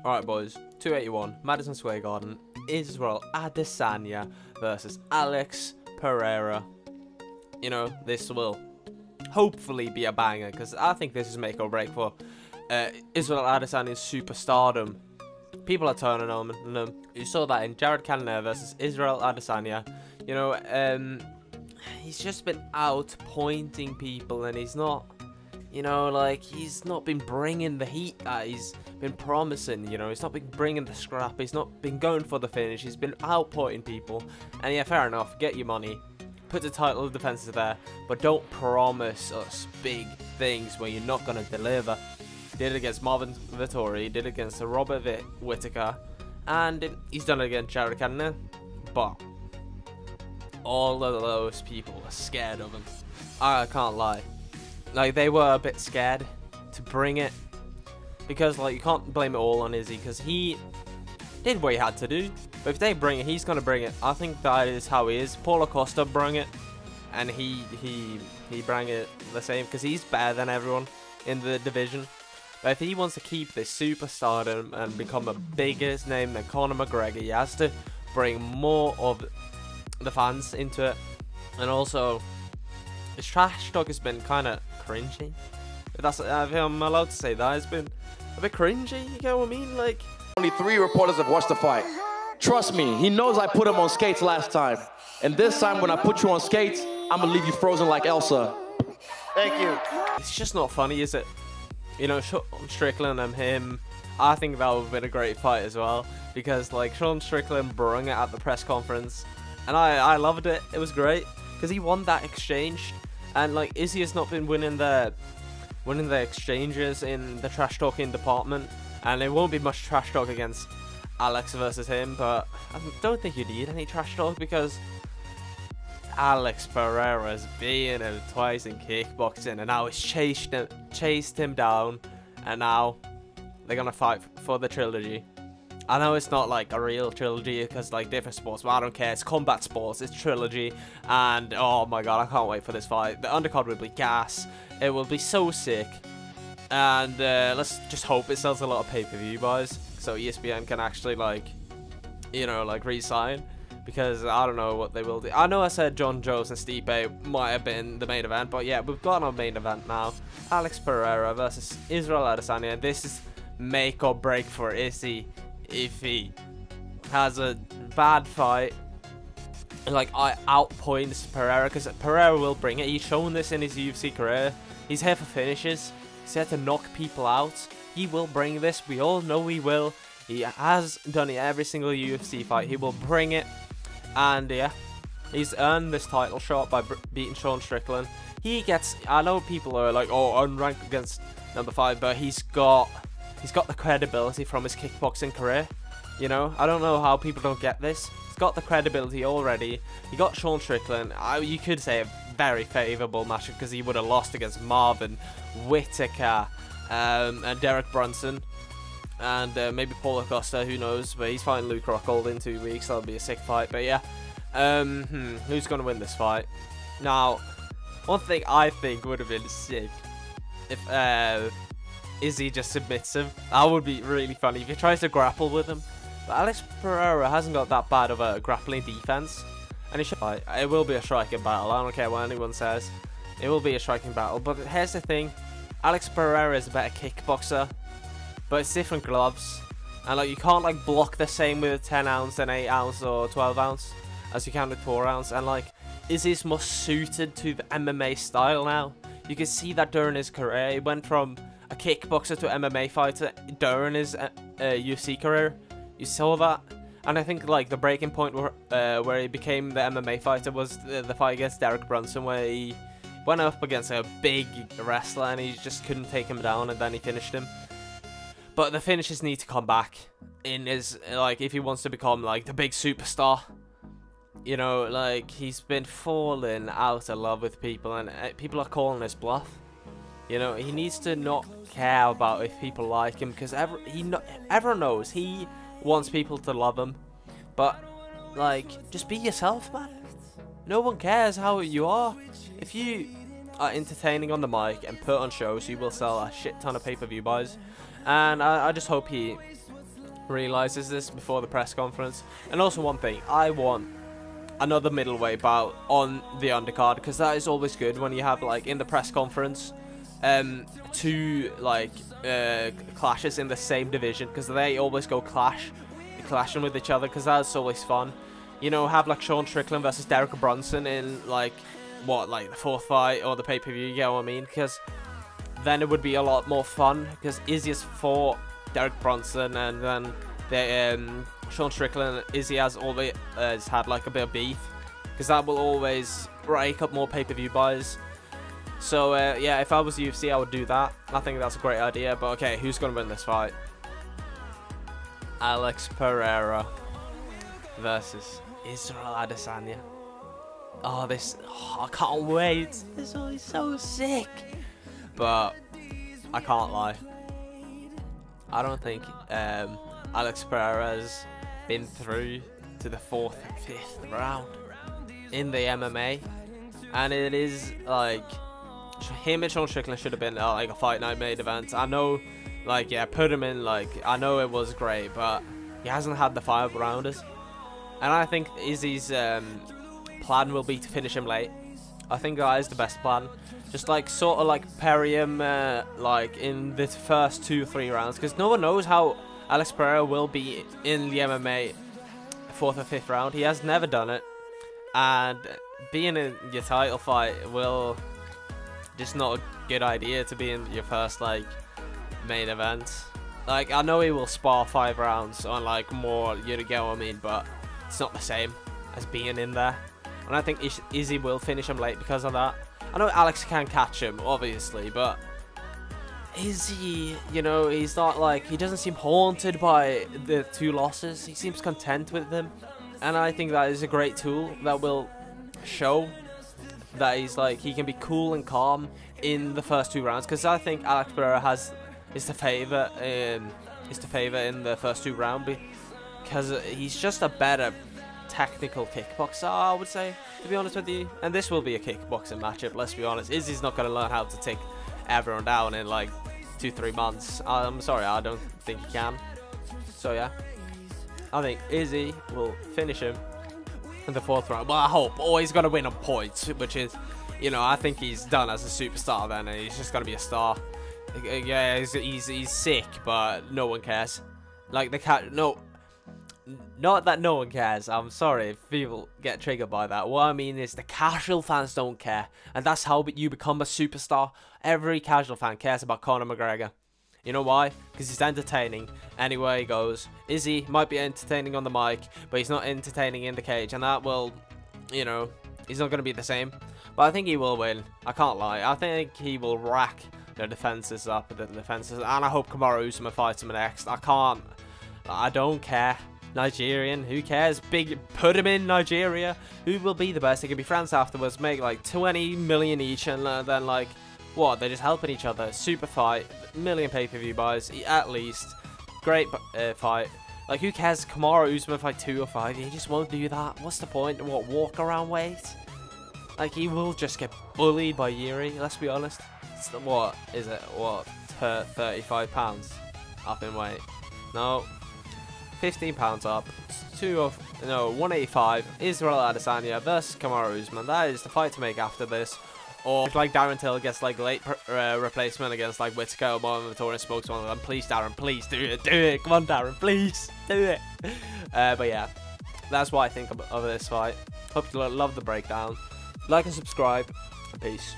Alright boys, 281, Madison Square Garden, Israel Adesanya versus Alex Pereira. You know, this will hopefully be a banger, because I think this is make or break for Israel Adesanya's superstardom. People are turning on him. You saw that in Jared Cannonier versus Israel Adesanya. You know, he's just been out pointing people, and he's not, you know, like, he's not been bringing the heat that he's been promising. You know, he's not been bringing the scrap, he's not been going for the finish, he's been out pointing people. And yeah, fair enough, get your money, put the title defenses there, but don't promise us big things where you're not going to deliver. Did it against Marvin Vettori, did it against Robert Whittaker, and he's done it against Jared Cannonier. But all of those people are scared of him. I can't lie. Like, they were a bit scared to bring it, because, like, you can't blame it all on Izzy, because he did what he had to do. But if they bring it, he's gonna bring it. I think that is how he is. Paulo Costa brought it, and he brought it the same, because he's better than everyone in the division. But if he wants to keep this superstardom and become a bigger name than Conor McGregor, he has to bring more of the fans into it. And also, his trash talk has been kind of cringy. If I'm allowed to say that, it's been a bit cringy, you get what I mean? Like, only 3 reporters have watched the fight. Trust me, he knows I put him on skates last time. And this time when I put you on skates, I'm gonna leave you frozen like Elsa. Thank you. It's just not funny, is it? You know, Sean Strickland and him, I think that would have been a great fight as well. Because, like, Sean Strickland brung it at the press conference, and I loved it. It was great, because he won that exchange. And, like, Izzy has not been winning the exchanges in the trash talking department, and there won't be much trash talk against Alex versus him. But I don't think you need any trash talk, because Alex Pereira has beaten him twice in kickboxing, and now he's chased him down, and now they're gonna fight for the trilogy. I know it's not like a real trilogy, because, like, different sports, but I don't care. It's combat sports, it's trilogy, and oh my god, I can't wait for this fight. The undercard will be gas. It will be so sick, and let's just hope it sells a lot of pay-per-view buys, so ESPN can actually, like, you know, like, re-sign, because I don't know what they will do. I know I said John Jones and Stipe might have been the main event, but yeah, we've got our main event now. Alex Pereira versus Israel Adesanya. This is make or break for Izzy. If he has a bad fight, like, I outpoints Pereira, because Pereira will bring it. He's shown this in his UFC career. He's here for finishes. He's here to knock people out. He will bring this. We all know he will. He has done it every single UFC fight. He will bring it. And yeah, he's earned this title shot by beating Sean Strickland. He gets, I know people are like, oh, unranked against number 5, but he's got the credibility from his kickboxing career. You know, I don't know how people don't get this. He's got the credibility already. He got Sean Strickland. You could say a very favourable matchup, because he would have lost against Marvin Whittaker and Derek Brunson. And maybe Paulo Costa, who knows, but he's fighting Luke Rockhold in 2 weeks. That'll be a sick fight. But yeah, who's going to win this fight? Now, one thing I think would have been sick if Izzy just submits him. That would be really funny if he tries to grapple with him. But Alex Pereira hasn't got that bad of a grappling defense, and he should fight. It will be a striking battle. I don't care what anyone says. It will be a striking battle. But here's the thing: Alex Pereira is a better kickboxer, but it's different gloves, and, like, you can't, like, block the same with a 10 ounce and 8 ounce or 12 ounce as you can with 4 ounce. And, like, Izzy's more suited to the MMA style now. You can see that during his career. He went from a kickboxer to MMA fighter during his UFC career. You saw that, and I think, like, the breaking point where he became the MMA fighter was the fight against Derek Brunson, where he went up against a big wrestler and he just couldn't take him down, and then he finished him. But the finishes need to come back in his, like, if he wants to become, like, the big superstar. You know, like, he's been falling out of love with people, and people are calling his bluff. You know, he needs to not care about if people like him, because everyone knows he wants people to love him. But, like, just be yourself, man. No one cares how you are. If you are entertaining on the mic and put on shows, you will sell a shit ton of pay-per-view buys. And I just hope he realizes this before the press conference. And also one thing, I want another middleweight bout on the undercard, because that is always good when you have, like, in the press conference, two, like, clashes in the same division, because they always go clashing with each other, because that's always fun. You know, have, like, Sean Strickland versus Derek Brunson in, like, what, like, the 4th fight or the pay-per-view, you get what I mean? Because then it would be a lot more fun, because Izzy has fought Derek Brunson, and then Sean Strickland and Izzy has always had, like, a bit of beef, because that will always break up more pay-per-view buys. So, yeah, if I was UFC, I would do that. I think that's a great idea. But, okay, who's going to win this fight? Alex Pereira versus Israel Adesanya. Oh, I can't wait. This is so sick. But I can't lie. I don't think Alex Pereira has been through to the 4th and 5th round in the MMA. And it is, like, him and Sean Strickland should have been like a Fight Night main event. I know, like, yeah, put him in, like, I know it was great, but he hasn't had the 5 rounders. And I think Izzy's plan will be to finish him late. I think that is the best plan. Just, like, sort of, like, parry him, like, in the first 2-3 rounds, because no one knows how Alex Pereira will be in the MMA 4th or 5th round. He has never done it, and being in your title fight will just not a good idea to be in your first, like, main event. Like, I know he will spar 5 rounds on, like, more, you get what I mean, but it's not the same as being in there. And I think Izzy will finish him late because of that. I know Alex can catch him, obviously, but Izzy, you know, he's not, like, he doesn't seem haunted by the 2 losses. He seems content with them. And I think that is a great tool that will show that he's, like, he can be cool and calm in the first 2 rounds, because I think Alex Pereira is the favourite in the first 2 rounds, because he's just a better technical kickboxer, I would say, to be honest with you. And this will be a kickboxing matchup, let's be honest. Izzy's not going to learn how to take everyone down in, like, 2-3 months. I'm sorry, I don't think he can. So yeah, I think Izzy will finish him in the 4th round. Well, I hope. Oh, he's gonna win on points, which is, you know, I think he's done as a superstar then, and he's just gonna be a star. Yeah, he's sick, but no one cares. Like, no, not that no one cares. I'm sorry if people get triggered by that. What I mean is the casual fans don't care, and that's how you become a superstar. Every casual fan cares about Conor McGregor. You know why? Because he's entertaining anywhere he goes. Izzy might be entertaining on the mic, but he's not entertaining in the cage, and that will, you know, he's not going to be the same. But I think he will win. I can't lie. I think he will rack the defenses up, and I hope Kamaru Usman fights him next. I don't care. Nigerian, who cares? Put him in Nigeria. Who will be the best? They can be friends afterwards, make like 20 million each, and then, like, what? They're just helping each other. Super fight, million pay-per-view buys at least. Great fight. Like, who cares? Kamaru Usman fight 2 or 5. He just won't do that. What's the point? What, walk around weight? Like, he will just get bullied by Yuri. Let's be honest. It's the, what is it? What, 35 pounds up in weight? No. 15 pounds up. 185. Israel Adesanya versus Kamaru Usman. That is the fight to make after this. Or if, like, Darren Till gets, like, late replacement against, like, Whittaker or Marvin Vittori spokes one of them. Please, Darren, please do it. Do it. Come on, Darren, please do it. But yeah, that's what I think of this fight. Hope you love the breakdown. Like and subscribe. Peace.